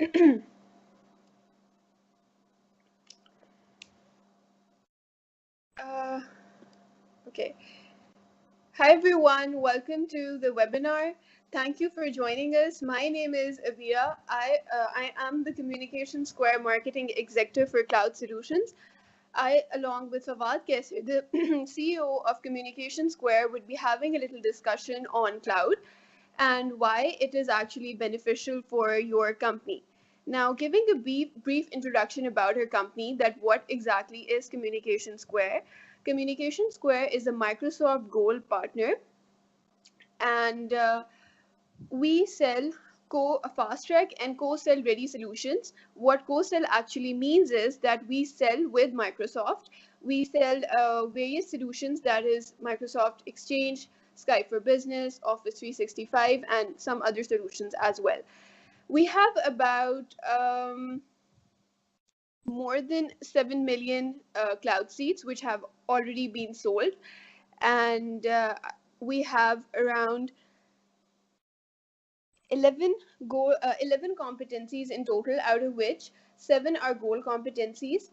Uh, okay. Hi everyone, welcome to the webinar. Thank you for joining us. My name is Avira. I am the Communication Square Marketing Executive for Cloud Solutions. I, along with Fawad Kaisir, the CEO of Communication Square, would be having a little discussion on cloud and why it is actually beneficial for your company. Now, giving a brief introduction about her company, that what exactly is Communication Square. Communication Square is a Microsoft Gold partner, and we sell fast track and co-sell ready solutions. What co-sell actually means is that we sell with Microsoft. We sell various solutions, that is Microsoft Exchange, Skype for Business, Office 365, and some other solutions as well. We have about more than 7 million cloud seats which have already been sold, and we have around 11 competencies in total, out of which 7 are goal competencies,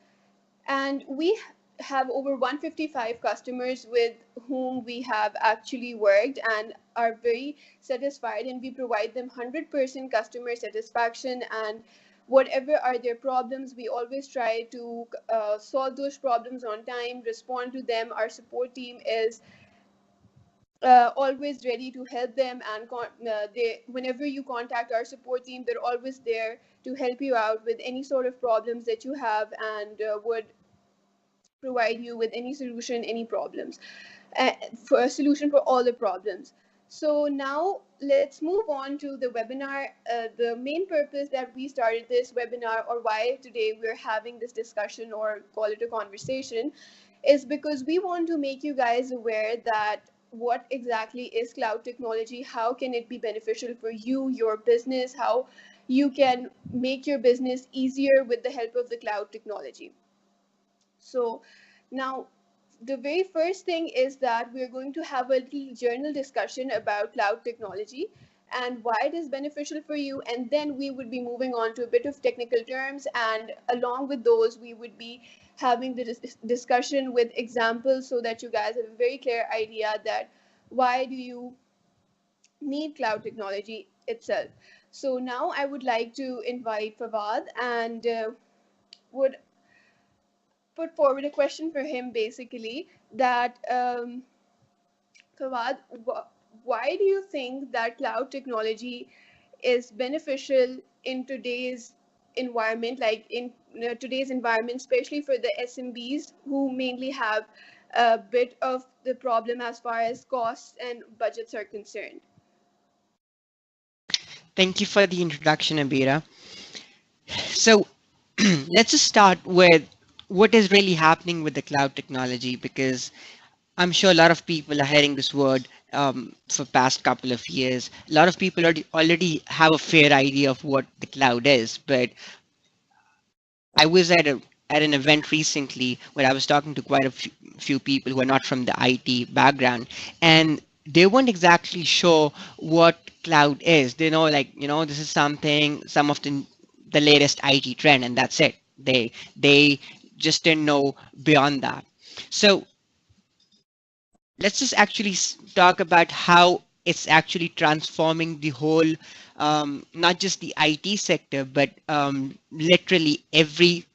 and we have over 155 customers with whom we have actually worked and are very satisfied, and we provide them 100% customer satisfaction, and whatever are their problems, we always try to solve those problems on time, respond to them. Our support team is always ready to help them, and whenever you contact our support team, they're always there to help you out with any sort of problems that you have, and would provide you with any solution, any problems, for a solution for all the problems. So now let's move on to the webinar. The main purpose that we started this webinar, or why today we're having this discussion or call it a conversation, is because we want to make you guys aware that what exactly is cloud technology, how can it be beneficial for you, your business, how you can make your business easier with the help of the cloud technology. So now, the very first thing is that we're going to have a little journal discussion about cloud technology and why it is beneficial for you. And then we would be moving on to a bit of technical terms. And along with those, we would be having the discussion with examples so that you guys have a very clear idea that why do you need cloud technology itself. So now I would like to invite Fawad, and would put forward a question for him, basically, that Fawad, why do you think that cloud technology is beneficial in today's environment, like in today's environment, especially for the SMBs who mainly have a bit of the problem as far as costs and budgets are concerned? Thank you for the introduction, Abira. So let's just start with what is really happening with the cloud technology, because I'm sure a lot of people are hearing this word for past couple of years. A lot of people already have a fair idea of what the cloud is, but I was at an event recently where I was talking to quite a few people who are not from the IT background, and they weren't exactly sure what cloud is. They know, like, this is something, some of the latest IT trend, and that's it. They just didn't know beyond that. So let's just actually talk about how it's actually transforming the whole, not just the IT sector, but literally every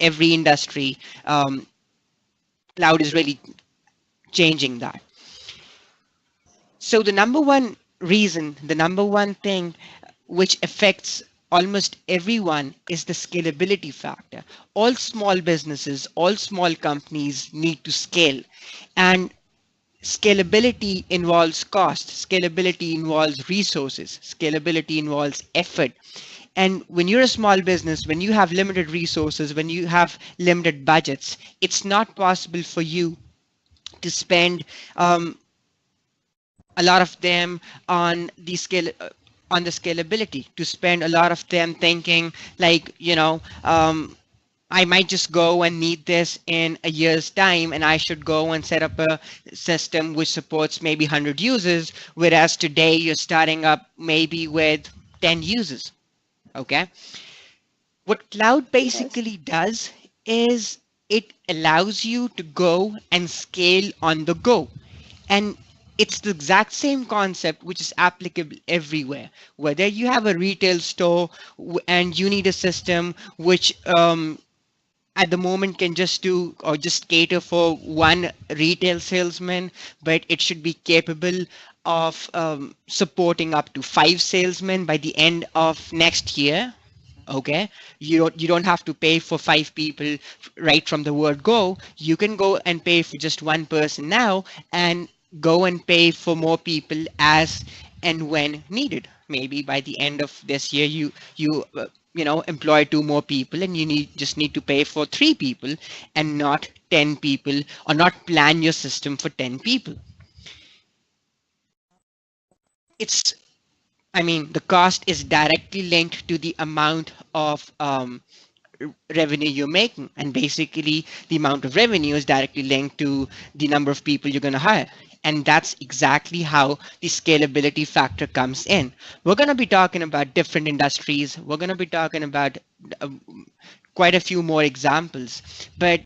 industry. Cloud is really changing that. So the number one thing which affects almost everyone is the scalability factor. All small businesses, all small companies need to scale, and scalability involves cost, scalability involves resources, scalability involves effort. And when you're a small business, when you have limited resources, when you have limited budgets, it's not possible for you to spend a lot of them on the scalability, to spend a lot of them thinking like, I might just go and need this in a year's time, and I should go and set up a system which supports maybe 100 users, whereas today you're starting up maybe with 10 users. Okay, what cloud Yes. basically does is it allows you to go and scale on the go. And it's the exact same concept which is applicable everywhere. Whether you have a retail store and you need a system which at the moment can just do or just cater for one retail salesman, but it should be capable of supporting up to five salesmen by the end of next year. Okay, you don't have to pay for five people right from the word go. You can go and pay for just one person now and go and pay for more people as and when needed. Maybe by the end of this year you employ two more people and you just need to pay for three people and not 10 people, or not plan your system for 10 people. It's I mean, the cost is directly linked to the amount of revenue you're making, and basically the amount of revenue is directly linked to the number of people you're going to hire. And that's exactly how the scalability factor comes in. We're going to be talking about different industries. We're going to be talking about uh, quite a few more examples, but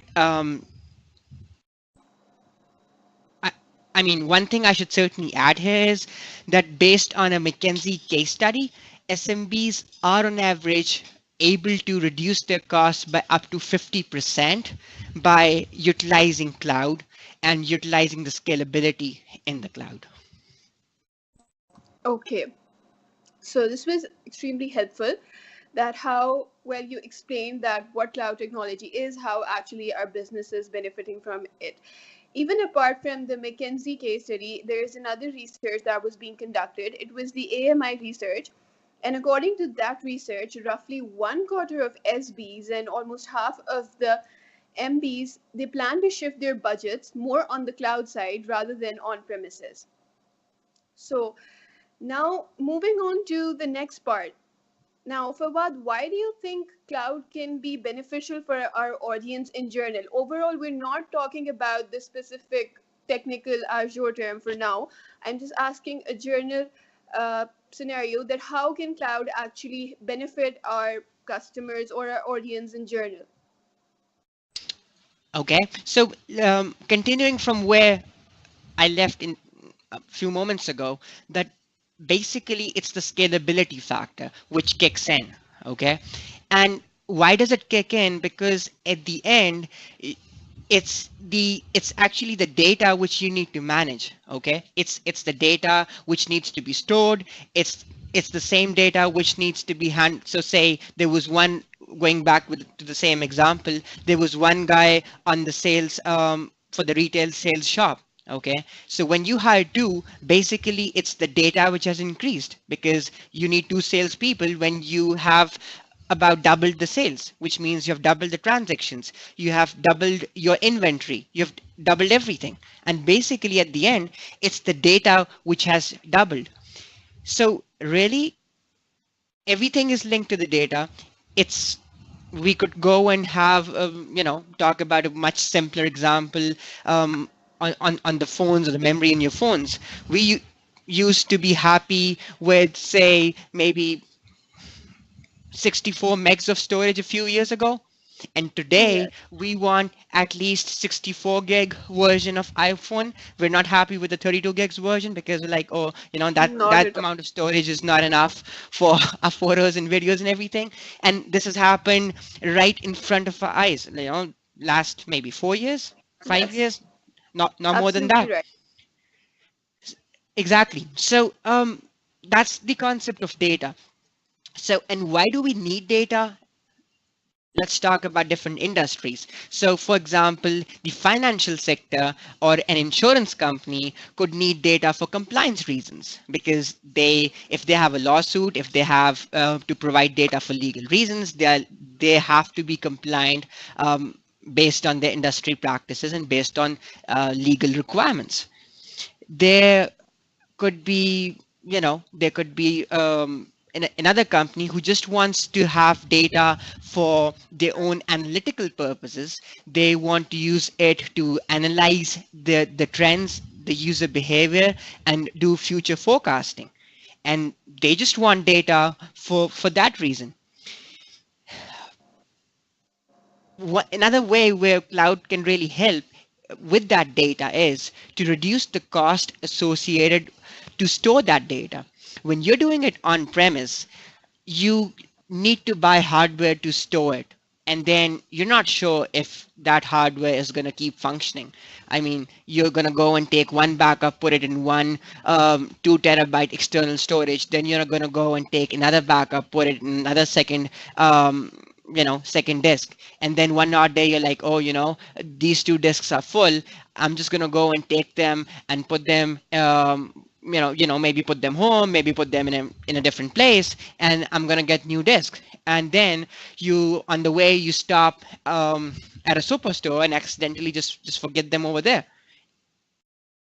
I, I mean, one thing I should certainly add here is that based on a McKinsey case study, SMBs are on average able to reduce their costs by up to 50% by utilizing cloud and utilizing the scalability in the cloud. Okay. So this was extremely helpful. That how well you explained that what cloud technology is, how actually our business is benefiting from it. Even apart from the McKinsey case study, there is another research that was being conducted. It was the AMI research. And according to that research, roughly one quarter of SBs and almost half of the MBs, they plan to shift their budgets more on the cloud side rather than on premises. So now moving on to the next part. Now, Fawad, why do you think cloud can be beneficial for our audience in general? Overall, we're not talking about the specific technical Azure term for now. I'm just asking a general scenario that how can cloud actually benefit our customers or our audience in general? Okay, so continuing from where I left in a few moments ago, that basically it's the scalability factor which kicks in. Okay, and why does it kick in? Because at the end, it's actually the data which you need to manage. Okay, it's the data which needs to be stored. It's the same data which needs to be so say there was one, going back to the same example, there was one guy on the sales for the retail sales shop. Okay, so when you hire two, basically it's the data which has increased because you need two salespeople when you have about doubled the sales, which means you have doubled the transactions, you have doubled your inventory, you've doubled everything. And basically at the end, it's the data which has doubled. So really, everything is linked to the data. It's We could go and have talk about a much simpler example on the phones or the memory in your phones. Used to be happy with, say, maybe 64 megs of storage a few years ago, and today Yes, we want at least 64 gig version of iPhone. We're not happy with the 32 gigs version because we're like, oh, not that at all. amount of storage is not enough for our photos and videos and everything. And this has happened right in front of our eyes, last maybe 4 years, five Yes, years, not more than absolutely that. right. Exactly. So that's the concept of data. So, and why do we need data? Let's talk about different industries. So, for example, the financial sector or an insurance company could need data for compliance reasons because if they have a lawsuit, if they have to provide data for legal reasons, they have to be compliant based on their industry practices and based on legal requirements. There could be, there could be another company who just wants to have data for their own analytical purposes. They want to use it to analyze the trends, the user behavior, and do future forecasting. and they just want data for that reason. Another way where cloud can really help with that data is to reduce the cost associated to store that data. When you're doing it on premise, you need to buy hardware to store it, and then you're not sure if that hardware is going to keep functioning. I mean, you're going to go and take one backup, put it in one 2 terabyte external storage, then you're going to go and take another backup, put it in another second second disk, and then one odd day you're like, oh, these two disks are full. I'm just going to go and take them and put them maybe put them home, maybe put them in a different place, and I'm gonna get new discs. And then you, on the way, you stop at a superstore and accidentally just forget them over there.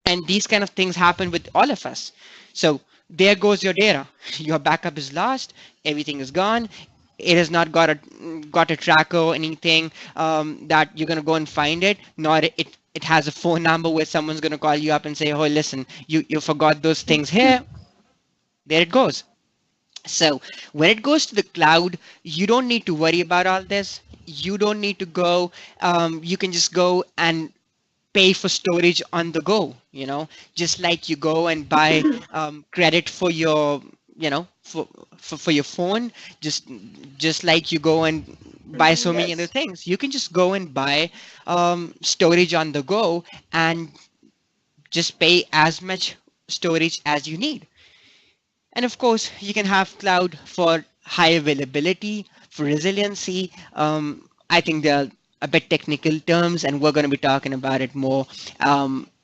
And these kind of things happen with all of us. So there goes your data. Your backup is lost. Everything is gone. It has not got a tracker or anything that you're gonna go and find it. Nor it has a phone number where someone's gonna call you up and say, "Oh, listen, you forgot those things here." There it goes. So when it goes to the cloud, you don't need to worry about all this. You don't need to go. You can just go and pay for storage on the go, just like you go and buy credit for your, for your phone, just just like you go and buy Mhm, so many other yes. things. You can just go and buy storage on the go and just pay as much storage as you need. And of course, you can have cloud for high availability, for resiliency. I think they're a bit technical terms, and we're going to be talking about it more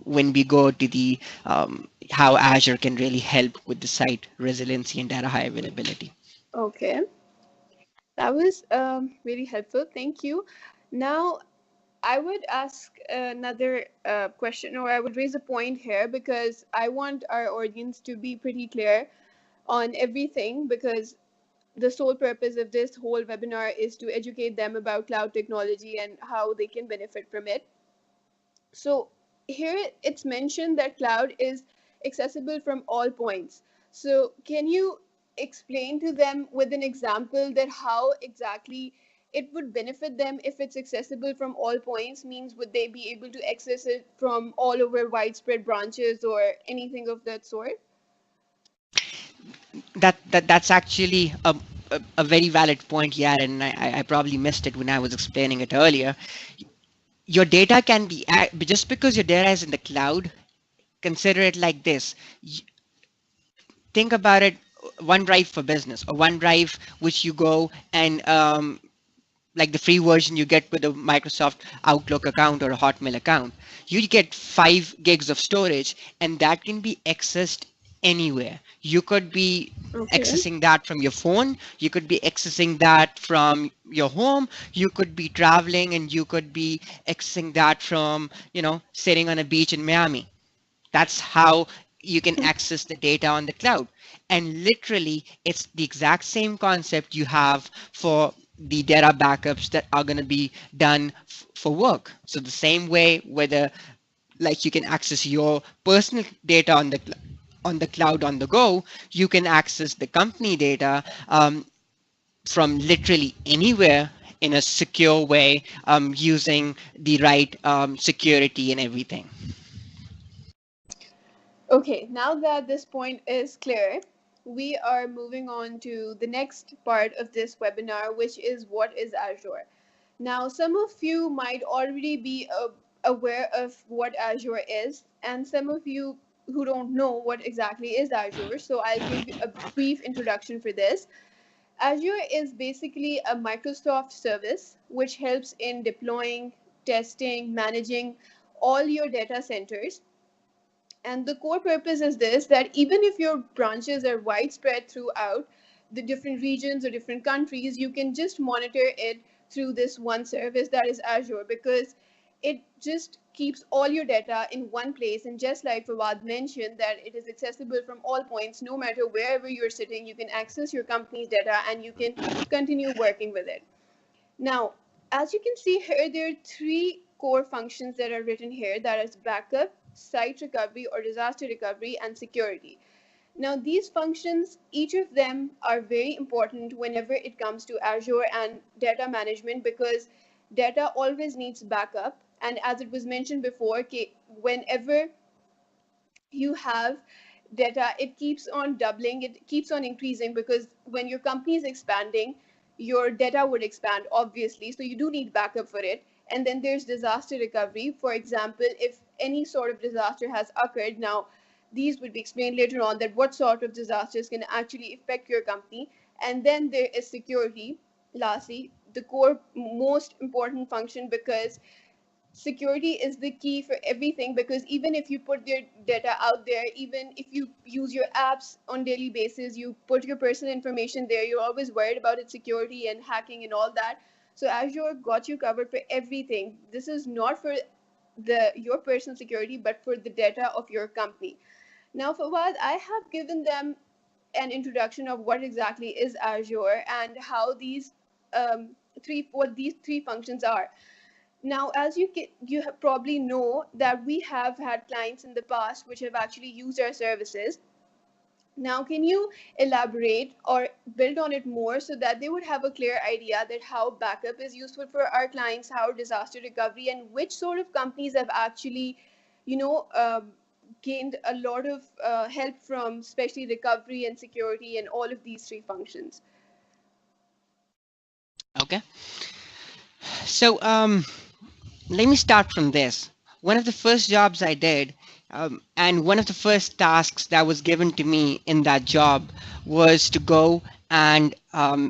when we go to the how Azure can really help with the site resiliency and data high availability. Okay, that was really helpful. Thank you. Now, I would ask another question, or I would raise a point here because I want our audience to be pretty clear on everything because the sole purpose of this whole webinar is to educate them about cloud technology and how they can benefit from it. So here it's mentioned that cloud is accessible from all points. So can you explain to them with an example that how exactly it would benefit them if it's accessible from all points? Means would they be able to access it from all over widespread branches or anything of that sort? That's actually a very valid point, yeah, and I probably missed it when I was explaining it earlier. Your data can be just because your data is in the cloud. Consider it like this. Think about it: OneDrive for business, or OneDrive which you go and like the free version you get with a Microsoft Outlook account or a Hotmail account. You get 5 gigs of storage, and that can be accessed anywhere. You could be Okay. accessing that from your phone, you could be accessing that from your home, you could be traveling, and you could be accessing that from, sitting on a beach in Miami. That's how you can access the data on the cloud. And literally, it's the exact same concept you have for the data backups that are going to be done for work. So the same way, whether like you can access your personal data on the cloud on the go, you can access the company data from literally anywhere in a secure way, using the right security and everything. Okay, now that this point is clear, we are moving on to the next part of this webinar, which is what is Azure. Now, some of you might already be aware of what Azure is, and some of you who don't know what exactly is Azure. So, I'll give you a brief introduction for this. Azure is basically a Microsoft service which helps in deploying, testing, managing all your data centers. And the core purpose is this, that even if your branches are widespread throughout the different regions or different countries, you can just monitor it through this one service that is Azure, because it just keeps all your data in one place. And just like Fawad mentioned, that it is accessible from all points, no matter wherever you're sitting, you can access your company's data and you can continue working with it. Now, as you can see here, there are three core functions that are written here, that is backup, site recovery or disaster recovery, and security. Now, these functions, each of them are very important whenever it comes to Azure and data management, because data always needs backup. And as it was mentioned before, whenever you have data, it keeps on doubling, it keeps on increasing, because when your company is expanding, your data would expand, obviously. So you do need backup for it. And then there's disaster recovery. For example, if any sort of disaster has occurred, now these would be explained later on, that what sort of disasters can actually affect your company. And then there is security, lastly, the core most important function, because security is the key for everything. Because even if you put your data out there, even if you use your apps on daily basis, you put your personal information there, you're always worried about its security and hacking and all that. So Azure got you covered for everything. This is not for the your personal security, but for the data of your company. Now, Fawad, I have given them an introduction of what exactly is Azure and how these what these three functions are. Now, as probably know that we have had clients in the past which have actually used our services. Now, can you elaborate or build on it more so that they would have a clear idea that how backup is useful for our clients, how disaster recovery, and which sort of companies have actually, you know, gained a lot of help from, especially recovery and security and all of these three functions? Okay. So let me start from this. One of the first jobs I did, and one of the first tasks that was given to me in that job was to go and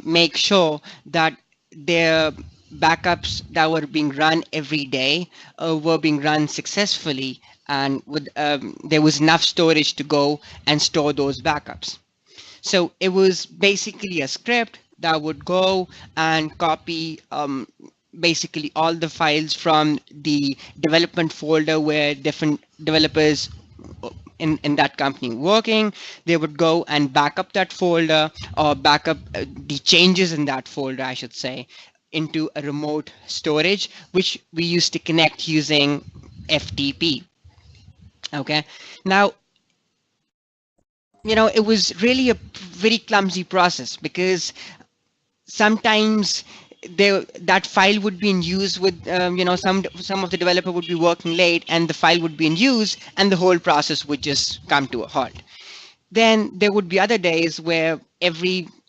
make sure that their backups that were being run every day were being run successfully, and there was enough storage to go and store those backups. So it was basically a script that would go and copy basically all the files from the development folder where different developers in that company working. They would go and back up that folder, or back up the changes in that folder, I should say, into a remote storage, which we used to connect using FTP. Okay. Now, it was really a very clumsy process, because sometimes that file would be in use with some of the developer would be working late, and the file would be in use, and the whole process would just come to a halt. Then there would be other days where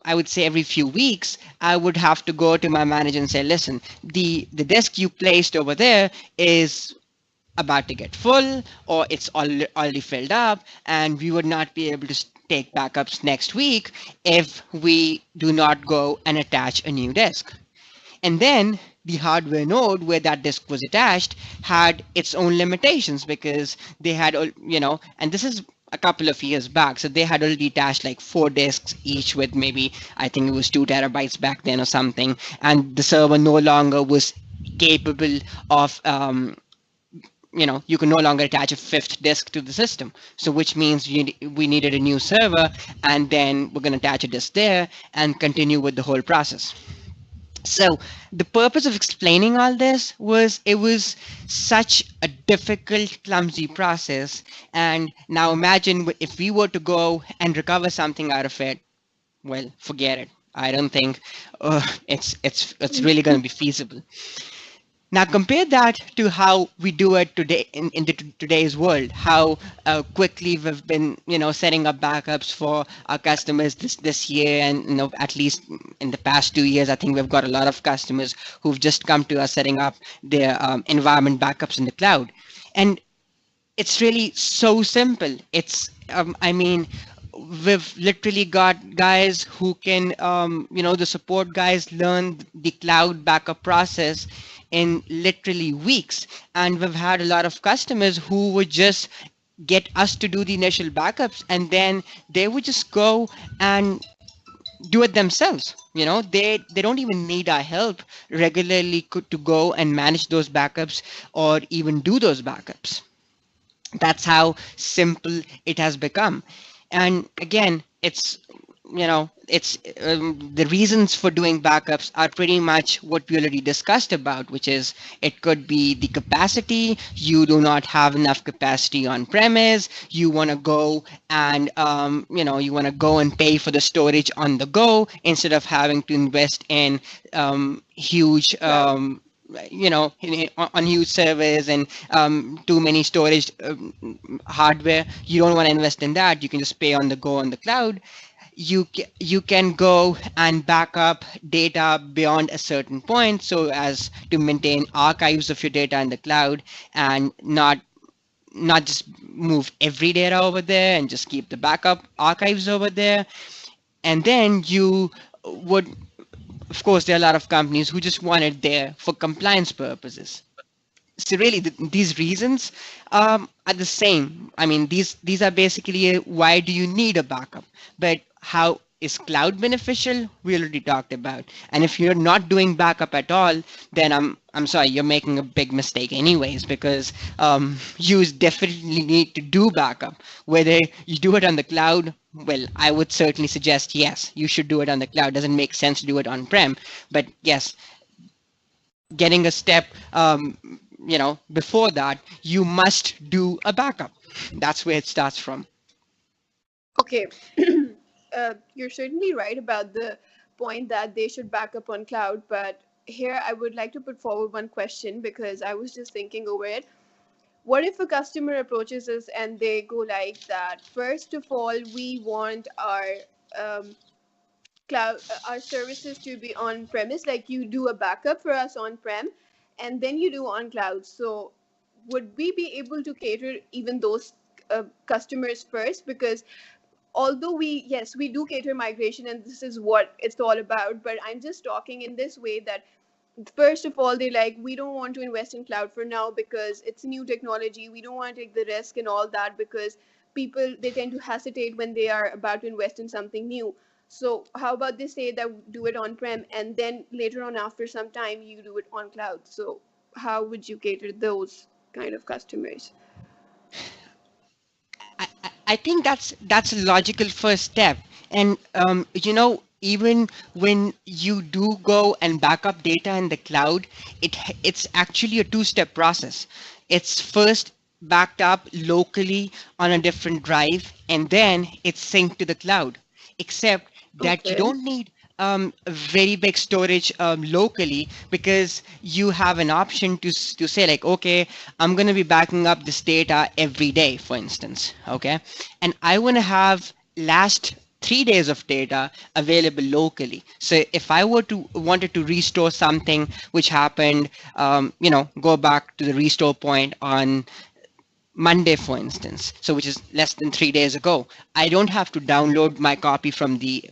I would say every few weeks, I would have to go to my manager and say, listen, the disk you placed over there is about to get full, or it's already filled up, and we would not be able to take backups next week if we do not go and attach a new disk. And then the hardware node where that disk was attached had its own limitations, because they had, and this is a couple of years back, so they had already attached like 4 disks each with maybe, I think it was 2 terabytes back then or something, and the server no longer was capable of you can no longer attach a fifth disk to the system. So which means we needed a new server, and then we're going to attach a disk there and continue with the whole process. So the purpose of explaining all this was, it was such a difficult, clumsy process. And now imagine if we were to go and recover something out of it, well, forget it. I don't think it's really going to be feasible. Now compare that to how we do it today today's world. How quickly we've been, setting up backups for our customers this year, and at least in the past 2 years, I think we've got a lot of customers who've just come to us setting up their environment backups in the cloud, and it's really so simple. I mean, we've literally got guys who can, the support guys learn the cloud backup process in literally weeks. And we've had a lot of customers who would just get us to do the initial backups, and then they would just go and do it themselves. They don't even need our help regularly to go and manage those backups, or even do those backups. That's how simple it has become. And again, it's it's the reasons for doing backups are pretty much what we already discussed about, which is it could be the capacity. You do not have enough capacity on premise. You want to go and you want to go and pay for the storage on the go instead of having to invest in huge Cloud. on huge servers and too many storage hardware. You don't want to invest in that. You can just pay on the go on the cloud. You can go and back up data beyond a certain point so as to maintain archives of your data in the cloud and not just move every data over there and just keep the backup archives over there. And then you would, of course, there are a lot of companies who just want it there for compliance purposes. So really, these reasons are the same. I mean, these are basically why do you need a backup? But how is cloud beneficial? We already talked about. And if you're not doing backup at all, then I'm sorry, you're making a big mistake anyways, because you definitely need to do backup. Whether you do it on the cloud, well, I would certainly suggest yes, you should do it on the cloud. Doesn't make sense to do it on prem, but yes, getting a step before that, you must do a backup. That's where it starts from. Okay. You're certainly right about the point that they should back up on cloud, but here I would like to put forward one question because I was just thinking over it. What if a customer approaches us and they go like that? First of all, we want um, cloud our services to be on premise, like you do a backup for us on prem, and then you do on cloud. So would we be able to cater even those customers first? Because although we, yes, we do cater migration and this is what it's all about, but I'm just talking in this way that first of all, they like, we don't want to invest in cloud for now because it's a new technology, we don't want to take the risk and all that, because people, they tend to hesitate when they are about to invest in something new. So how about they say that do it on prem and then later on after some time you do it on cloud? So how would you cater those kind of customers? I think that's a logical first step. And even when you do go and back up data in the cloud, it's actually a two-step process. It's first backed up locally on a different drive, and then it's synced to the cloud. Except that you Okay. don't need a very big storage locally, because you have an option to say like, okay, I'm going to be backing up this data every day, for instance. Okay, and I want to have last 3 days of data available locally. So if I were to wanted to restore something which happened, go back to the restore point on Monday, for instance, so which is less than 3 days ago, I don't have to download my copy from the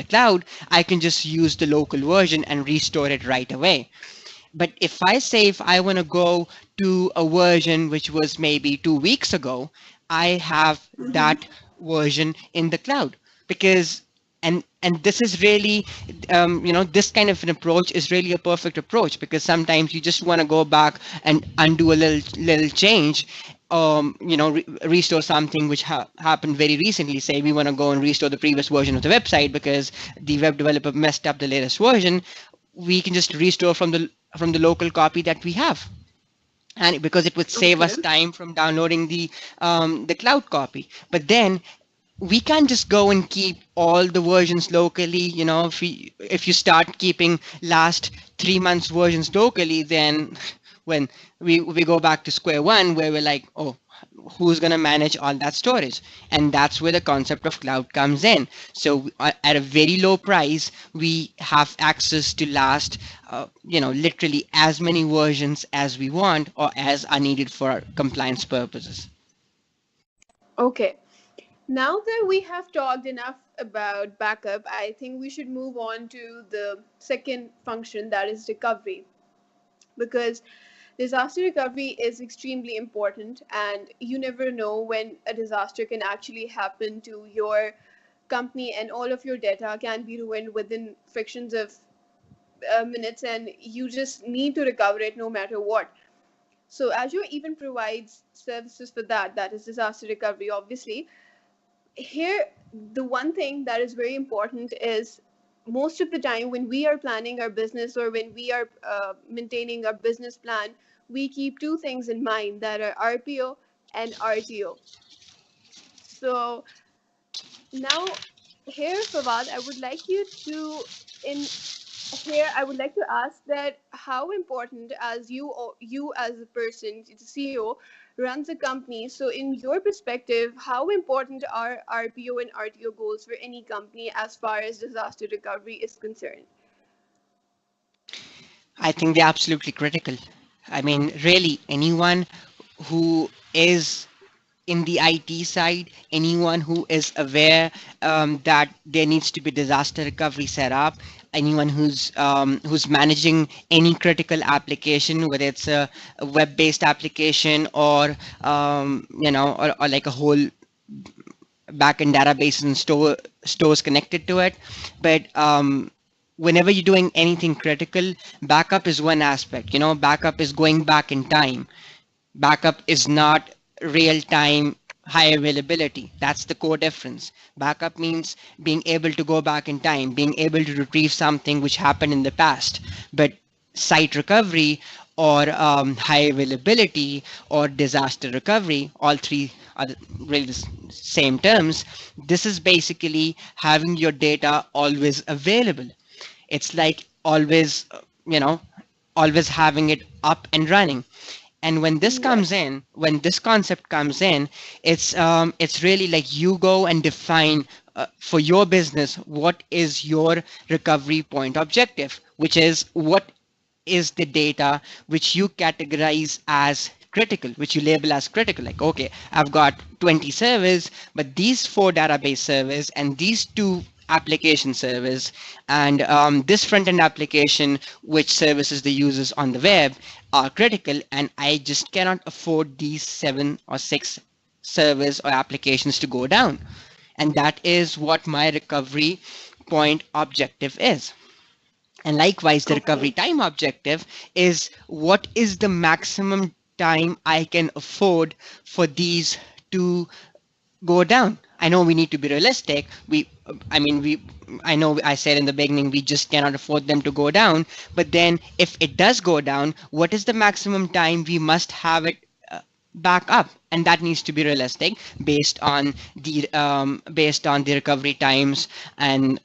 cloud. I can just use the local version and restore it right away. But if I want to go to a version which was maybe 2 weeks ago, I have Mm-hmm. that version in the cloud. Because and this is really this kind of an approach is really a perfect approach, because sometimes you just want to go back and undo a little change, restore something which happened very recently. Say we want to go and restore the previous version of the website because the web developer messed up the latest version. We can just restore from the local copy that we have, and because it would save Okay. us time from downloading the cloud copy. But then we can't just go and keep all the versions locally. If you start keeping last 3 months versions locally, then when we go back to square one, where we're like, oh, who's going to manage all that storage? And that's where the concept of cloud comes in. So at a very low price, we have access to last literally as many versions as we want or as are needed for compliance purposes. Okay. Now that we have talked enough about backup, I think we should move on to the second function, that is recovery. Because disaster recovery is extremely important, and you never know when a disaster can actually happen to your company, and all of your data can be ruined within frictions of minutes, and you just need to recover it no matter what. So Azure even provides services for that, that is disaster recovery, obviously. Here, the one thing that is very important is most of the time when we are planning our business or when we are maintaining our business plan, we keep two things in mind that are RPO and RTO. So now, here, Fawad, I would like you to in here I would like to ask that how important, as you as a person, the CEO, runs a company. So, in your perspective, how important are RPO and RTO goals for any company as far as disaster recovery is concerned? I think they're absolutely critical. I mean, really, anyone who is in the IT side, anyone who is aware that there needs to be disaster recovery set up, anyone who's managing any critical application, whether it's a web-based application or or like a whole backend database and stores connected to it, but whenever you're doing anything critical, backup is one aspect. Backup is going back in time. Backup is not real time high availability. That's the core difference. Backup means being able to go back in time, being able to retrieve something which happened in the past. But site recovery or high availability or disaster recovery, all three are really the same terms. This is basically having your data always available. It's like always, always having it up and running. And Yes. when this concept comes in, it's really like you go and define for your business what is your recovery point objective, which is what is the data which you categorize as critical, which you label as critical. Like, okay, I've got 20 servers, but these four database servers and these two application servers and this front end application which services the users on the web are critical, and I just cannot afford these seven or six servers or applications to go down. And that is what my recovery point objective is. And likewise, the recovery Okay. time objective is what is the maximum time I can afford for these to go down. I know we need to be realistic. I know I said in the beginning we just cannot afford them to go down. But then, if it does go down, what is the maximum time we must have it back up? And that needs to be realistic based on the recovery times and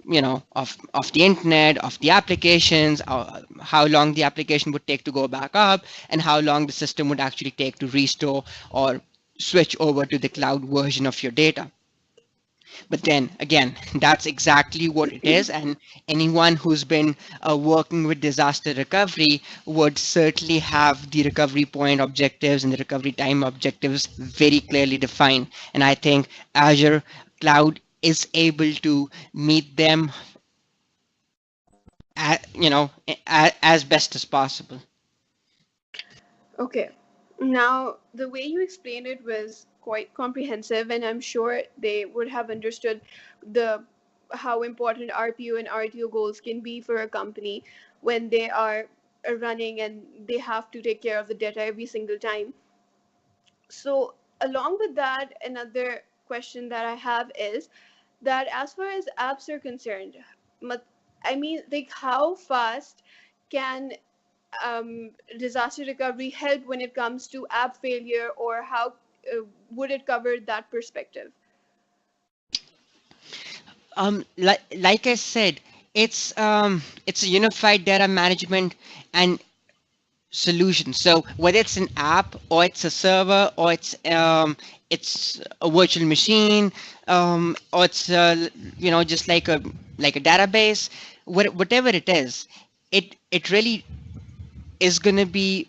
of the internet, of the applications, how long the application would take to go back up, and how long the system would actually take to restore or switch over to the cloud version of your data. But then again, that's exactly what it is. And anyone who's been working with disaster recovery would certainly have the recovery point objectives and the recovery time objectives very clearly defined. And I think Azure Cloud is able to meet them as best as possible. Okay. Now, the way you explained it was quite comprehensive, and I'm sure they would have understood the how important RPO and RTO goals can be for a company when they are running and they have to take care of the data every single time. So, along with that, another question that I have is that as far as apps are concerned, mat- I mean, like, how fast can disaster recovery help when it comes to app failure, or how would it cover that perspective? Like I said, it's a unified data management and solution. So whether it's an app or it's a server or it's a virtual machine, or it's just like a database, whatever it is, it really is going to be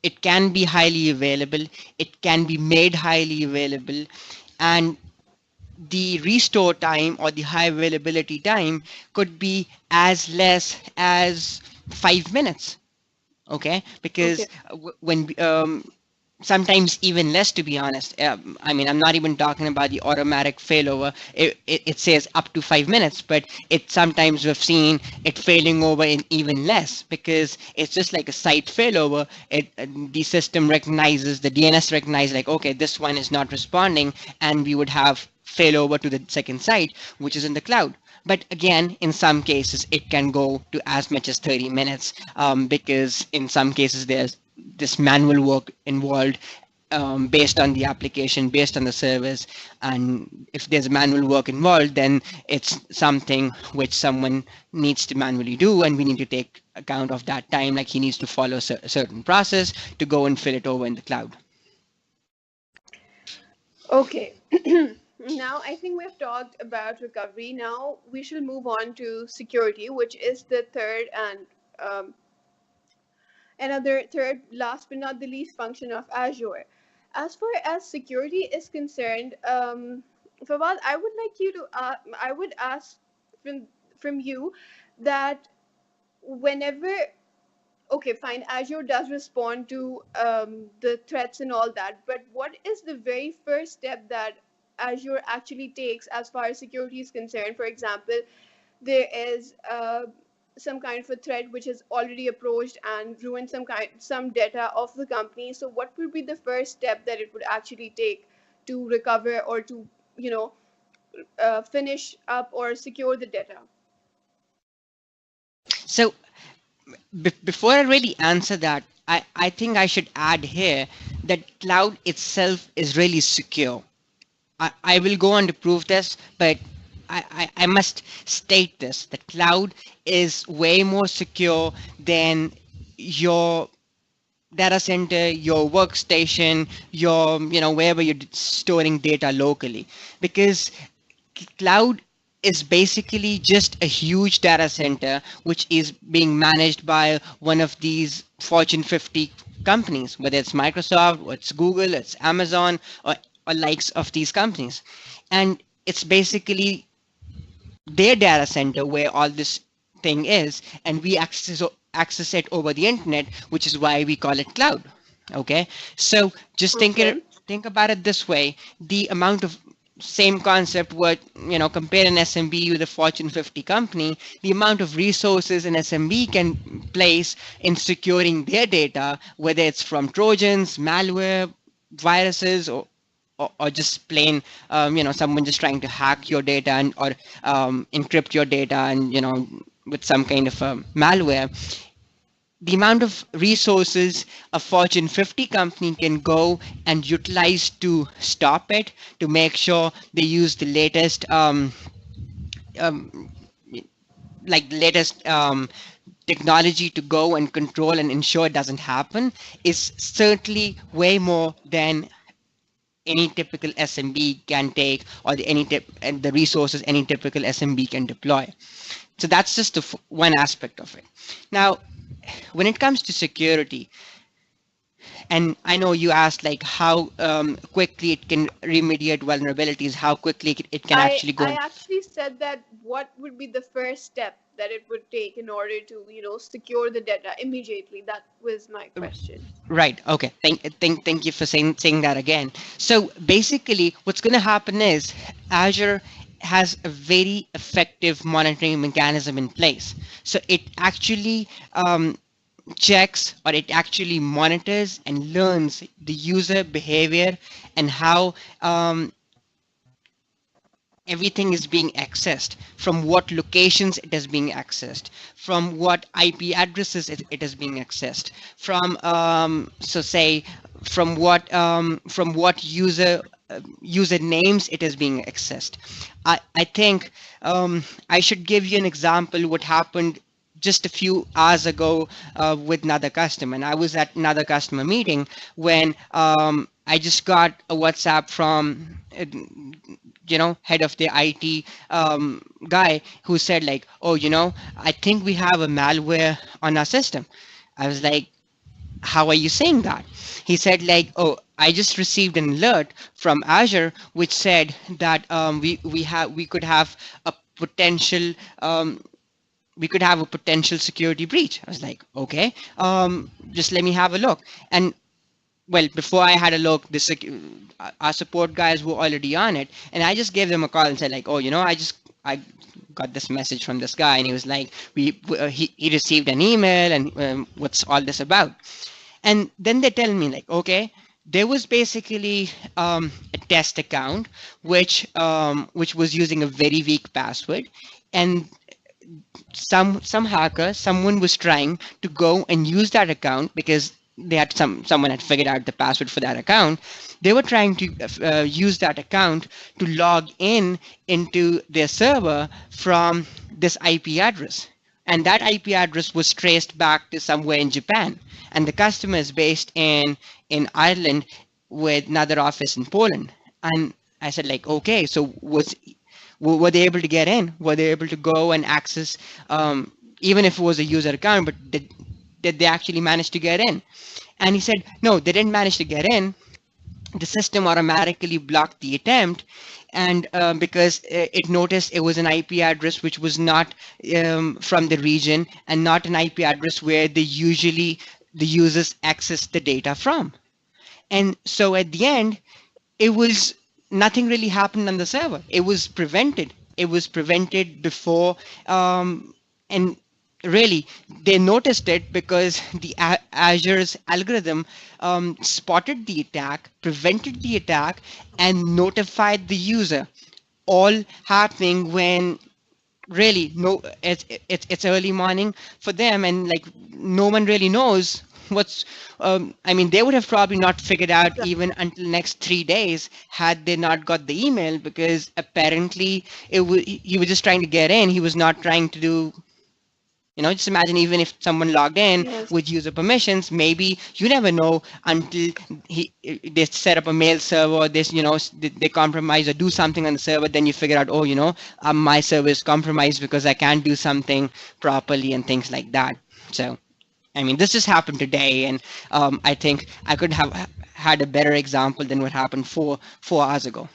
it can be highly available, it can be made highly available, and the restore time or the high availability time could be as less as 5 minutes. Okay, because Okay. when sometimes even less, to be honest. I mean, I'm not even talking about the automatic failover. It says up to 5 minutes, but it sometimes we've seen it failing over in even less, because it's just like a site failover. The system recognizes, the DNS recognizes, like, okay, this one is not responding, and we would have fail over to the second site, which is in the cloud. But again, in some cases, it can go to as much as 30 minutes, because in some cases there's this manual work involved, based on the application, based on the service. And if there's manual work involved, then it's something which someone needs to manually do, and we need to take account of that time. Like he needs to follow a certain process to go and fill it over in the cloud. Okay. Now, I think we've talked about recovery. Now, we shall move on to security, which is the third and another third, last but not the least, function of Azure. As far as security is concerned, Fawad, I would like you to, I would ask from from you that whenever, okay, fine, Azure does respond to the threats and all that, but what is the very first step that Azure actually takes as far as security is concerned? For example, there is some kind of a threat which has already approached and ruined some data of the company. So what would be the first step that it would actually take to recover or to, you know, finish up or secure the data? So before I really answer that, I think I should add here that cloud itself is really secure. I will go on to prove this, but I must state this, that cloud is way more secure than your data center, your workstation, your, wherever you're storing data locally. Because cloud is basically just a huge data center which is being managed by one of these Fortune 50 companies, whether it's Microsoft, or it's Google, it's Amazon, or likes of these companies. And it's basically their data center where all this thing is, and we access it over the internet, which is why we call it cloud. Okay, so just Okay. think about it this way: the amount of, same concept, what, compare an SMB with a Fortune 50 company, the amount of resources an SMB can place in securing their data, whether it's from Trojans, malware, viruses, or just plain, someone just trying to hack your data, and or encrypt your data, and with some kind of malware. The amount of resources a Fortune 50 company can go and utilize to stop it, to make sure they use the latest, um, like the latest technology to go and control and ensure it doesn't happen, is certainly way more than any typical SMB can take, or and the resources any typical SMB can deploy. So that's just one aspect of it. Now, when it comes to security, and I know you asked like how quickly it can remediate vulnerabilities, how quickly it can actually go I and actually said that what would be the first step that it would take in order to, you know, secure the data immediately. That was my question. right. Okay. Thank you for saying that again. So basically, what's going to happen is Azure has a very effective monitoring mechanism in place. So it actually checks, or it actually monitors and learns the user behavior, and how everything is being accessed, from what locations it is being accessed, from what IP addresses it is being accessed, from so say from what user names it is being accessed. I think I should give you an example what happened just a few hours ago with another customer. And I was at another customer meeting when I just got a WhatsApp from head of the IT guy, who said like, oh, I think we have a malware on our system. I was like, how are you saying that? He said like, oh, I just received an alert from Azure which said that we could have a potential security breach. I was like, okay, just let me have a look. And well, before I had a look, our support guys were already on it, and I just gave them a call and said like, oh, I got this message from this guy, and he was like, he received an email, and what's all this about? And then they tell me like, okay, there was basically a test account which was using a very weak password, and some hacker, someone was trying to go and use that account because they had someone had figured out the password for that account. They were trying to use that account to log in into their server from this IP address, and that IP address was traced back to somewhere in Japan, and the customer is based in Ireland with another office in Poland. And I said, like, okay, so were they able to get in? Were they able to go and access, even if it was a user account, but did they actually manage to get in? And he said, no, they didn't manage to get in. The system automatically blocked the attempt, and because it noticed it was an IP address which was not from the region and not an IP address where the users access the data from. And so at the end, it was nothing really happened on the server. It was prevented. It was prevented before, and really they noticed it because the Azure's algorithm spotted the attack, prevented the attack, and notified the user. All happening when really no, it's early morning for them, and like no one really knows what's I mean, they would have probably not figured out Right. even until next 3 days had they not got the email, because apparently he was just trying to get in. He was not trying to do, just imagine, even if someone logged in Yes. with user permissions, maybe you never know until they set up a mail server, this, they compromise or do something on the server, then you figure out, oh, my server is compromised because I can't do something properly and things like that. So, I mean, this just happened today, and I think I could have had a better example than what happened 4 hours ago.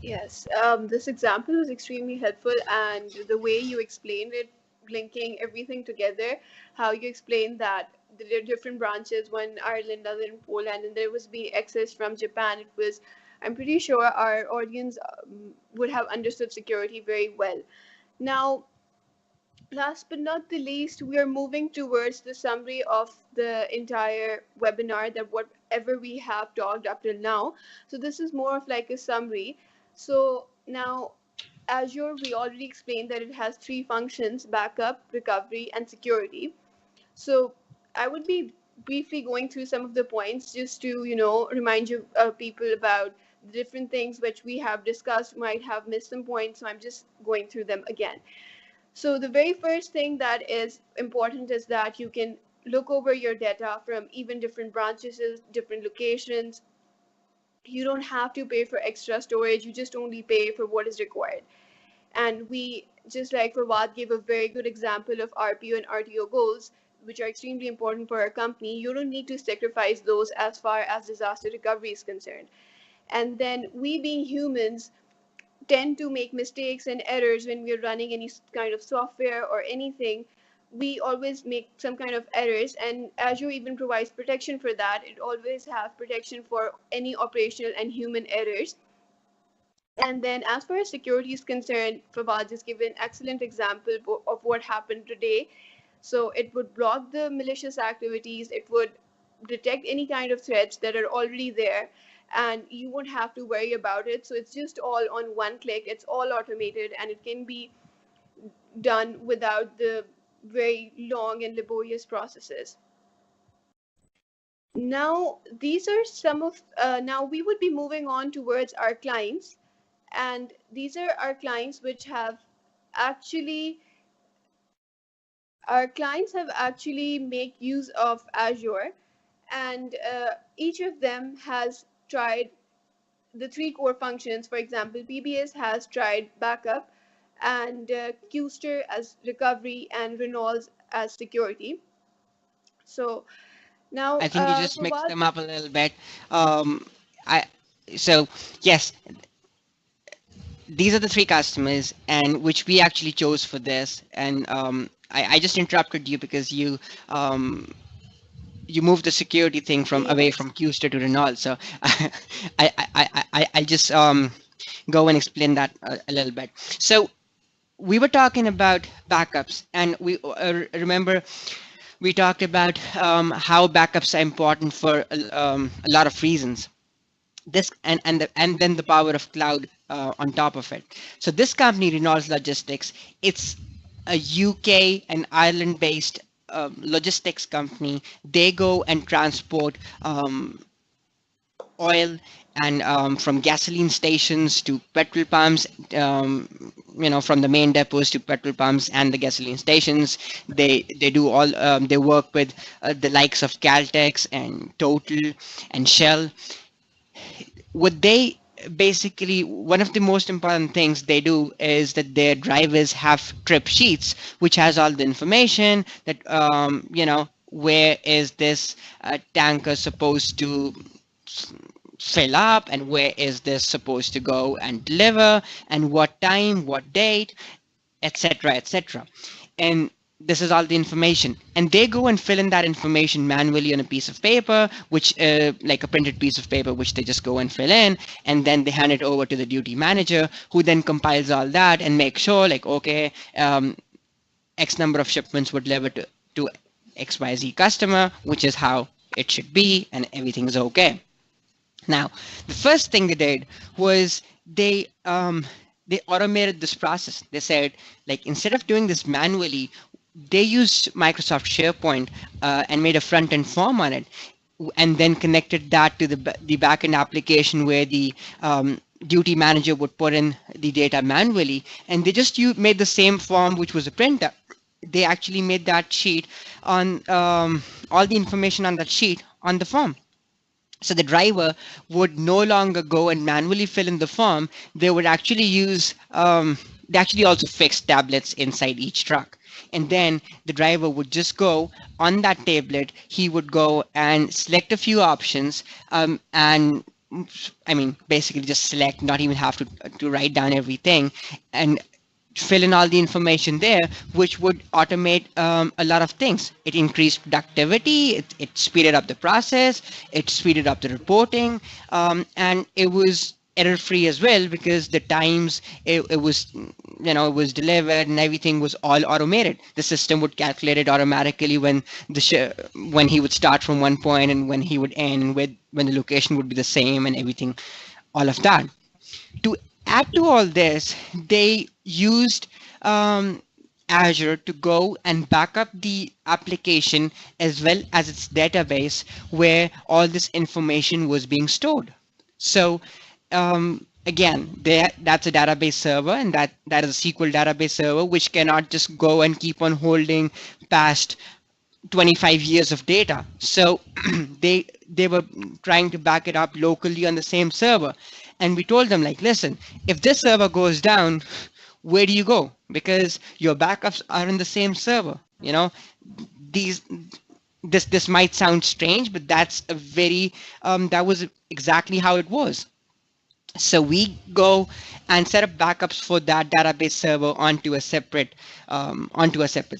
Yes, this example was extremely helpful, and the way you explained it, linking everything together, how you explained that there are different branches, one Ireland, other in Poland, and there was being access from Japan. It was, I'm pretty sure our audience would have understood security very well. Now, last but not the least, we are moving towards the summary of the entire webinar, that whatever we have talked up till now. So this is more of like a summary. So now Azure, we already explained that it has three functions: backup, recovery, and security. So I would be briefly going through some of the points just to, remind you people about the different things which we have discussed. Might have missed some points, so I'm just going through them again. So the very first thing that is important is that you can look over your data from even different branches, different locations. You don't have to pay for extra storage. You just only pay for what is required. And we, just like Fawad gave a very good example of RPO and RTO goals, which are extremely important for our company, you don't need to sacrifice those as far as disaster recovery is concerned. And then we being humans tend to make mistakes and errors when we're running any kind of software or anything. We always make some kind of errors, and Azure even provides protection for that. It always have protection for any operational and human errors. And then as far as security is concerned, Fawad just gave an excellent example of what happened today. So it would block the malicious activities, it would detect any kind of threats that are already there, and you won't have to worry about it. So it's just all on one click, it's all automated, and it can be done without the very long and laborious processes. Now, these are some of, now we would be moving on towards our clients, and these are our clients which have actually our clients have actually make use of Azure, and each of them has tried the three core functions. For example, PBS has tried backup, and Qster as recovery, and Reynolds as security. So now, I think you just mixed Fawad, them up a little bit. Um, I so yes, these are the three customers, and which we actually chose for this. And I just interrupted you because you moved the security thing from away yes, from Qster to Renault. So I just go and explain that a little bit. So we were talking about backups, and we remember we talked about how backups are important for a lot of reasons. This and then the power of cloud on top of it. So this company, Reynolds Logistics, it's a UK and Ireland based logistics company. They go and transport oil and from gasoline stations to petrol pumps, from the main depots to petrol pumps and the gasoline stations. They do all they work with the likes of Caltex and Total and Shell. What they basically, one of the most important things they do is that their drivers have trip sheets which has all the information that where is this tanker supposed to fill up, and where is this supposed to go and deliver, and what time, what date, etc., etc. And this is all the information, and they go and fill in that information manually on a piece of paper, which like a printed piece of paper, which they just go and fill in, and then they hand it over to the duty manager, who then compiles all that and make sure, like, okay, x number of shipments were delivered to XYZ customer, which is how it should be, and everything's okay. Now, the first thing they did was they automated this process. They said, like, instead of doing this manually, they used Microsoft SharePoint and made a front end form on it, and then connected that to the backend application where the duty manager would put in the data manually, and they just made the same form, which was a printer. They actually made that sheet on all the information on that sheet on the form. So the driver would no longer go and manually fill in the form. They would actually use, they actually also fixed tablets inside each truck. And then the driver would just go on that tablet. He would go and select a few options, and I mean, basically just select, not even have to write down everything, and fill in all the information there, which would automate a lot of things. It increased productivity, it speeded up the process, it speeded up the reporting, and it was error free as well, because the times it was, it was delivered and everything was all automated. The system would calculate it automatically when when he would start from one point and when he would end, and when the location would be the same and everything, all of that. To add to all this, they used Azure to go and back up the application as well as its database where all this information was being stored. So again, that's a database server, and that is a SQL database server, which cannot just go and keep on holding past 25 years of data. So they were trying to back it up locally on the same server. And we told them, like, listen, if this server goes down, where do you go? Because your backups are in the same server. These this might sound strange, but that's a very that was exactly how it was. So we go and set up backups for that database server onto a separate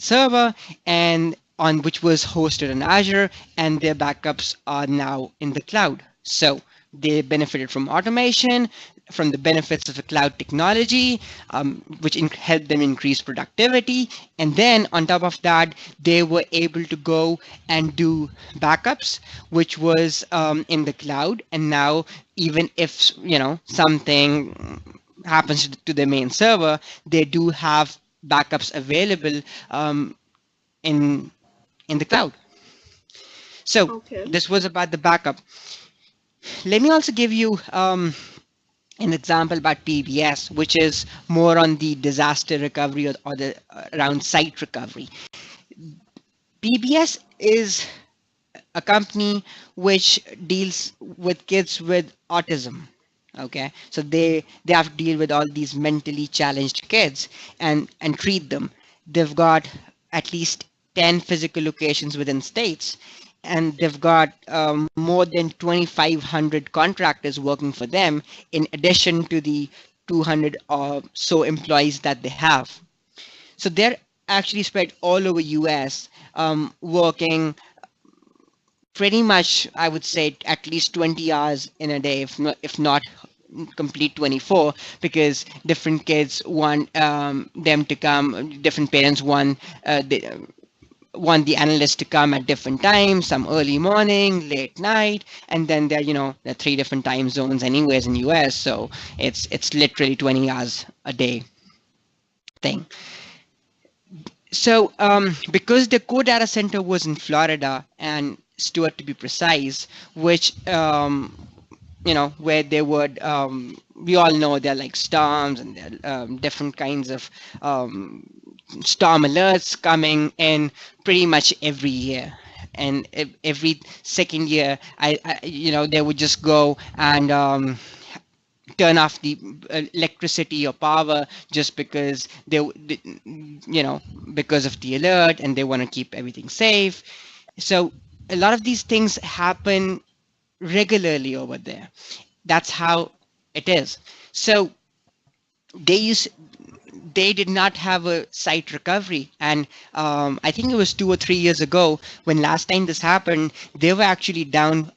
server, and on which was hosted in Azure, and their backups are now in the cloud. So they benefited from automation, from the benefits of the cloud technology, which helped them increase productivity. And then on top of that, they were able to go and do backups, which was in the cloud. And now, even if something happens to the main server, they do have backups available in the cloud. So Okay. this was about the backup. Let me also give you an example about PBS, which is more on the disaster recovery or the around site recovery. PBS is a company which deals with kids with autism. Okay, so they have to deal with all these mentally challenged kids and treat them. They've got at least 10 physical locations within states, and they've got more than 2,500 contractors working for them, in addition to the 200 or so employees that they have. So they're actually spread all over US, working pretty much, I would say, at least 20 hours in a day, if not complete 24, because different kids want them to come, different parents want want the analysts to come at different times, some early morning, late night, and then there are three different time zones anyways in US, so it's literally 20 hours a day thing. So because the core data center was in Florida and Stewart to be precise, which where they would we all know there are like storms and there are different kinds of um, storm alerts coming in pretty much every year, and every second year they would just go and turn off the electricity or power just because because of the alert, and they want to keep everything safe. So a lot of these things happen regularly over there. That's how it is. So they use they did not have a site recovery, and I think it was 2 or 3 years ago when last time this happened. They were actually down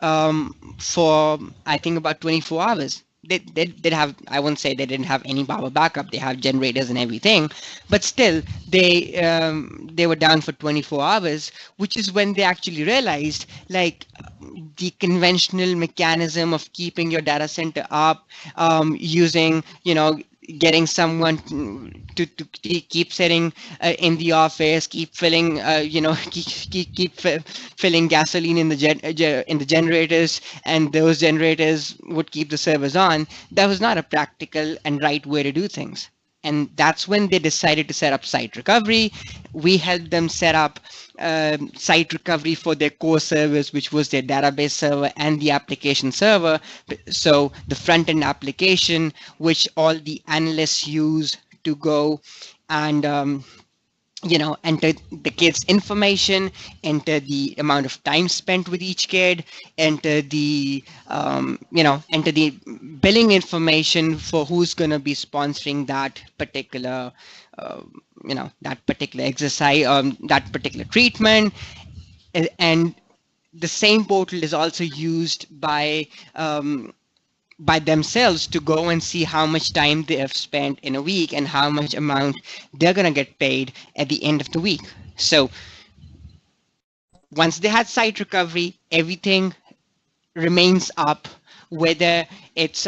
for I think about 24 hours. They did have, I won't say they didn't have any power backup, they have generators and everything, but still they were down for 24 hours, which is when they actually realized, like, the conventional mechanism of keeping your data center up, using, getting someone to keep sitting in the office, keep filling, filling gasoline in the in the generators, and those generators would keep the servers on. That was not a practical and right way to do things. And that's when they decided to set up site recovery. We helped them set up site recovery for their core service, which was their database server and the application server. So the front end application, which all the analysts use to go and enter the kid's information, enter the amount of time spent with each kid, enter the billing information for who's going to be sponsoring that particular uh, that particular exercise, that particular treatment. And the same portal is also used by themselves to go and see how much time they have spent in a week and how much amount they're going to get paid at the end of the week. So once they had site recovery, everything remains up, whether it's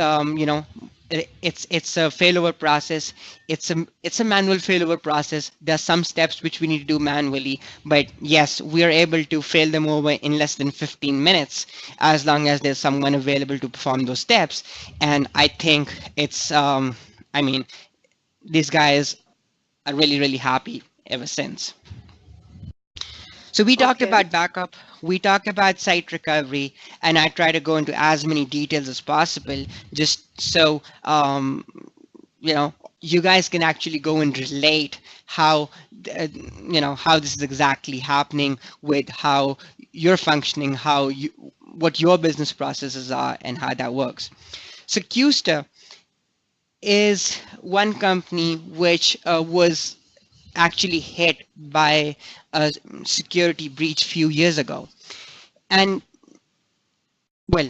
it's a failover process, it's a manual failover process. There's some steps which we need to do manually, but yes, we are able to fail them over in less than 15 minutes, as long as there's someone available to perform those steps. And I think it's I mean, these guys are really happy ever since. So we talked Okay. about backup, we talked about site recovery, and I try to go into as many details as possible, just so you guys can actually go and relate how how this is exactly happening with how you're functioning, what your business processes are, and how that works. So Qster is one company which was actually hit by a security breach few years ago. And well,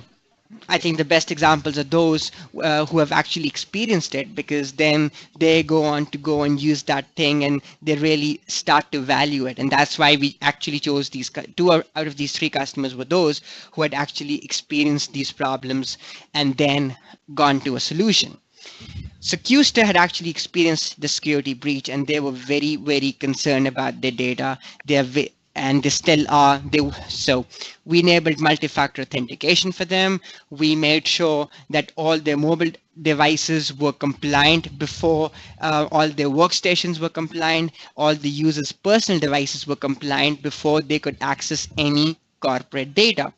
I think the best examples are those who have actually experienced it, because then they go on to go and use that thing and they really start to value it. And that's why we actually chose these two out of these three customers were those who had actually experienced these problems and then gone to a solution. So Qster had actually experienced the security breach, and they were very concerned about their data. And they still are. So we enabled multi-factor authentication for them. We made sure that all their mobile devices were compliant before all their workstations were compliant. All the users' personal devices were compliant before they could access any corporate data.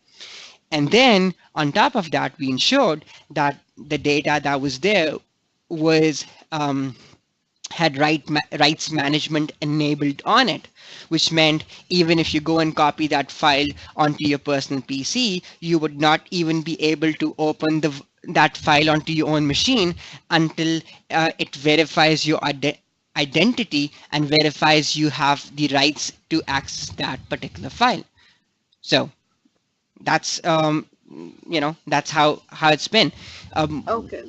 And then on top of that, we ensured that the data that was there was had rights management enabled on it, which meant even if you go and copy that file onto your personal PC, you would not even be able to open that file onto your own machine until it verifies your identity and verifies you have the rights to access that particular file. So that's that's how it's been. Um, Okay.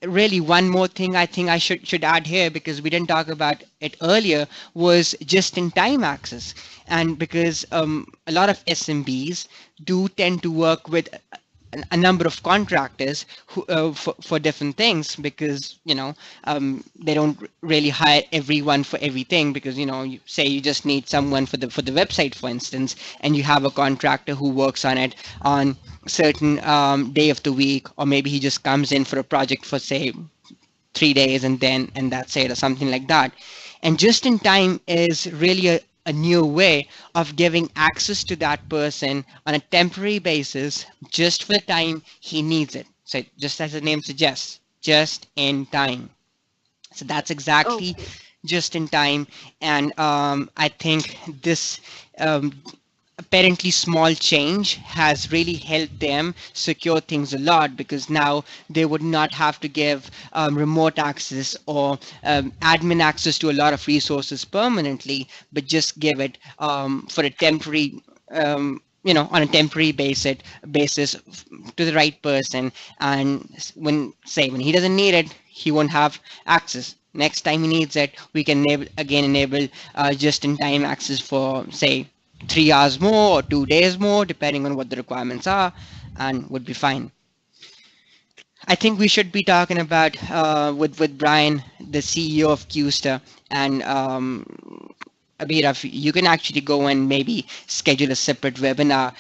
really one more thing I think I should add here, because we didn't talk about it earlier, was just in time access. And because a lot of SMBs do tend to work with a number of contractors who, for different things, because they don't really hire everyone for everything, because you say you just need someone for the website, for instance, and you have a contractor who works on it on certain day of the week, or maybe he just comes in for a project for, say, 3 days, and that's it, or something like that. And just in time is really a new way of giving access to that person on a temporary basis, just for the time he needs it. So just as the name suggests, just in time. So that's exactly Okay. just in time. And I think this um, apparently small change has really helped them secure things a lot, because now they would not have to give remote access or admin access to a lot of resources permanently, but just give it for a temporary on a temporary basis to the right person. And when he doesn't need it, he won't have access. Next time he needs it, we can enable just in time access for, say, 3 hours more or 2 days more, depending on what the requirements are, and would be fine. I think we should be talking about with Brian, the CEO of Qster, and Abira, if you can actually go and maybe schedule a separate webinar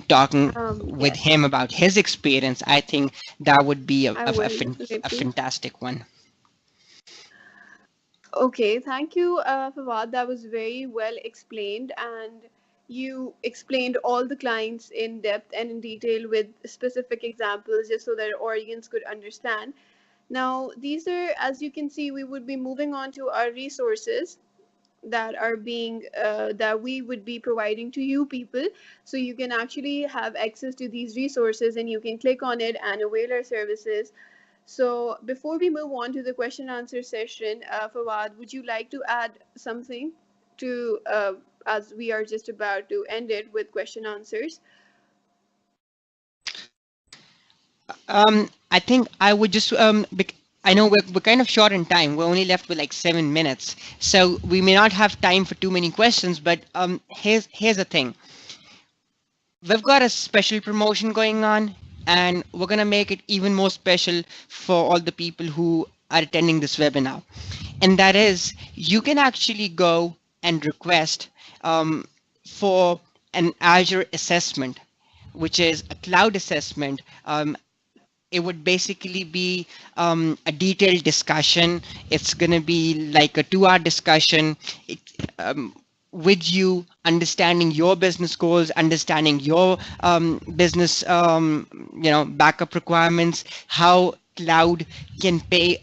talking with Yes, him about his experience. I think that would be I will a definitely. fantastic one. Okay, thank you, Fawad. That was very well explained, and you explained all the clients in depth and in detail with specific examples, just so that our audience could understand. Now, these are, as you can see, we would be moving on to our resources that are being that we would be providing to you people, so you can actually have access to these resources and you can click on it and avail our services. So before we move on to the question answer session, Fawad, would you like to add something to as we are just about to end it with question answers? I think I would just I know we're kind of short in time. We're only left with like 7 minutes, so we may not have time for too many questions. But here's the thing: we've got a special promotion going on, and we're gonna make it even more special for all the people who are attending this webinar. And that is, you can actually go and request for an Azure assessment, which is a cloud assessment. It would basically be a detailed discussion. It's going to be like a 2 hour discussion, it, um, with you understanding your business goals, understanding your business backup requirements, how cloud can pay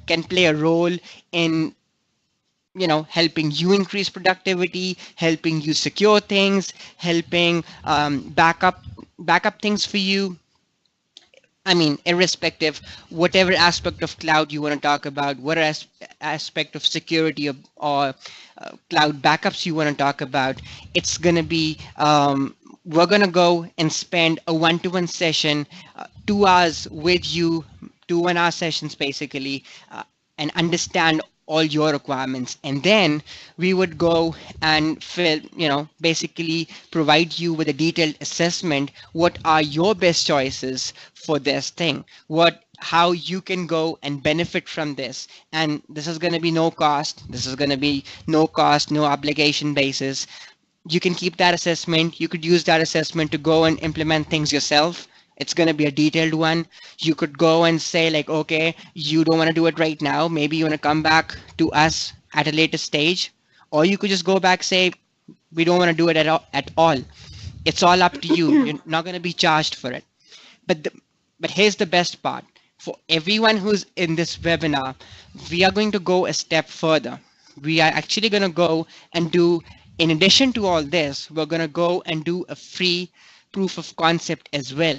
can play a role in helping you increase productivity, helping you secure things, helping backup things for you. I mean, irrespective, whatever aspect of cloud you want to talk about, what aspect of security or cloud backups you want to talk about, it's going to be, we're going to go and spend a one-to-one session, 2 hours with you, 2 1 hour sessions basically, and understand all your requirements. And then we would go and basically provide you with a detailed assessment. What are your best choices for this thing? How you can go and benefit from this? And this is going to be no cost. This is going to be no cost, no obligation basis. You can keep that assessment. You could use that assessment to go and implement things yourself. It's going to be a detailed one. You could go and say, like, okay, you don't want to do it right now. Maybe you want to come back to us at a later stage. Or you could just go back, say, we don't want to do it at all. It's all up to you. You're not going to be charged for it. But but here's the best part. For everyone who's in this webinar, we are going to go a step further. We are actually going to go and do, in addition to all this, we're going to go and do a free proof of concept as well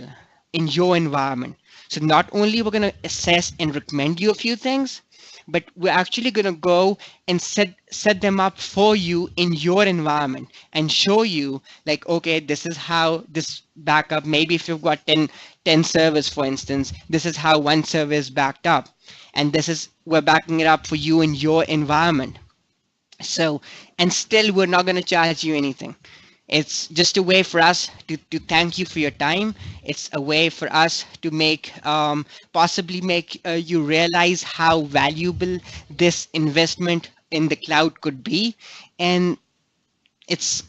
in your environment. So not only we're going to assess and recommend you a few things, but we're actually going to go and set them up for you in your environment and show you like, okay, this is how this backup, maybe if you've got 10 servers, for instance, this is how one server is backed up, and this is, we're backing it up for you in your environment. So, and still we're not going to charge you anything. It's just a way for us to thank you for your time. It's a way for us to make, possibly make you realize how valuable this investment in the cloud could be. And it's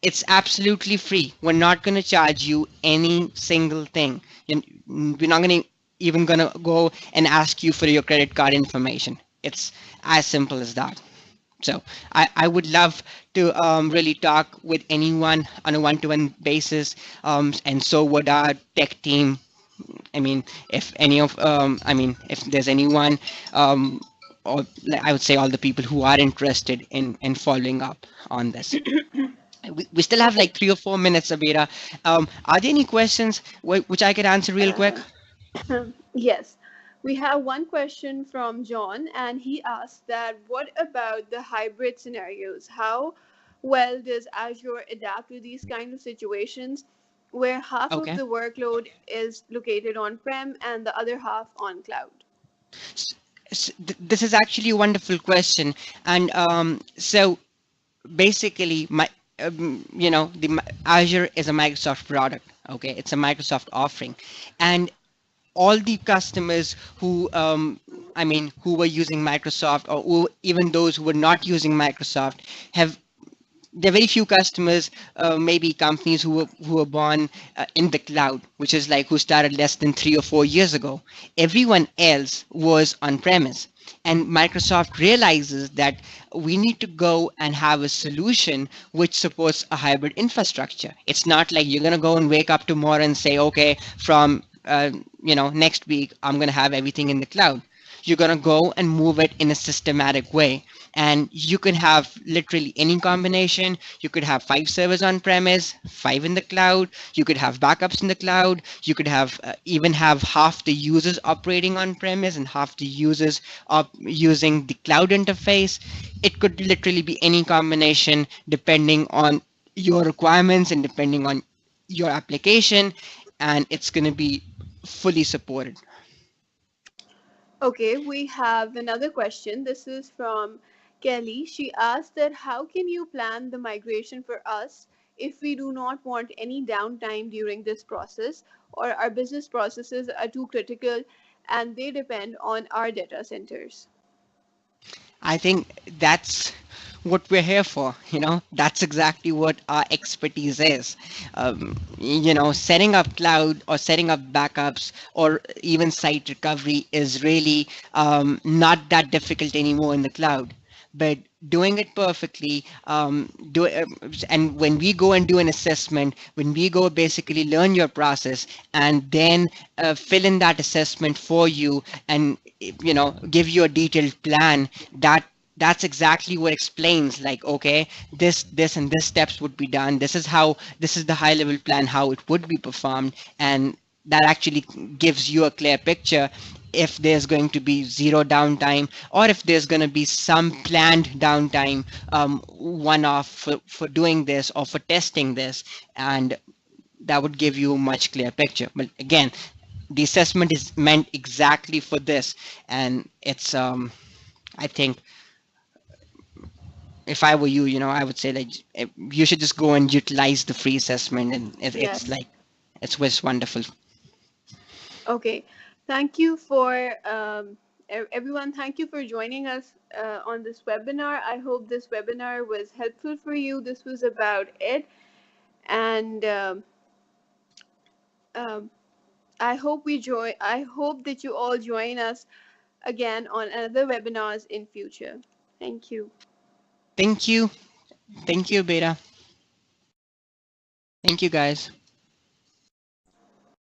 it's absolutely free. We're not going to charge you any single thing. We're not going to even going to go and ask you for your credit card information. It's as simple as that. So I would love to really talk with anyone on a one-to-one basis, and so would our tech team. I mean, if any of, I mean, if there's anyone, um, or I would say all the people who are interested in following up on this. We still have Okay. like 3 or 4 minutes, Abira. Are there any questions which I could answer real quick? Yes. We have one question from John, and he asked that what about the hybrid scenarios? How well does Azure adapt to these kind of situations where half of Okay. the workload is located on prem and the other half on cloud? S- this is actually a wonderful question, and so basically my Azure is a Microsoft product. Okay, it's a Microsoft offering, and all the customers who who were using Microsoft, or even those who were not using Microsoft, have, there are very few customers, maybe companies who were born in the cloud, which is like who started less than 3 or 4 years ago. Everyone else was on premise, and Microsoft realizes that we need to go and have a solution which supports a hybrid infrastructure. It's not like you're going to go and wake up tomorrow and say, okay, from next week I'm going to have everything in the cloud. You're going to go and move it in a systematic way, and you can have literally any combination. You could have 5 servers on premise, 5 in the cloud. You could have backups in the cloud. You could have even have half the users operating on premise and half the users using the cloud interface. It could literally be any combination depending on your requirements and depending on your application, and it's going to be fully supported. Okay, we have another question. This is from Kelly. She asked that how can you plan the migration for us if we do not want any downtime during this process, or our business processes are too critical and they depend on our data centers? I think that's what we're here for. That's exactly what our expertise is. Setting up cloud or setting up backups or even site recovery is really not that difficult anymore in the cloud. But doing it perfectly, and when we go and do an assessment, when we go basically learn your process and then fill in that assessment for you, and give you a detailed plan, that's exactly what explains, like, okay, this and this steps would be done, this is the high level plan how it would be performed, and that actually gives you a clear picture if there's going to be zero downtime or if there's going to be some planned downtime, one off for doing this or for testing this, and that would give you a much clearer picture. But again, the assessment is meant exactly for this, and it's I think if I were you, I would say like you should just go and utilize the free assessment, and it's Yes. like it's was wonderful. Okay. Thank you for everyone. Thank you for joining us on this webinar. I hope this webinar was helpful for you. This was about it, and um, I hope that you all join us again on another webinars in future. Thank you. Thank you, thank you, Beta. Thank you, guys.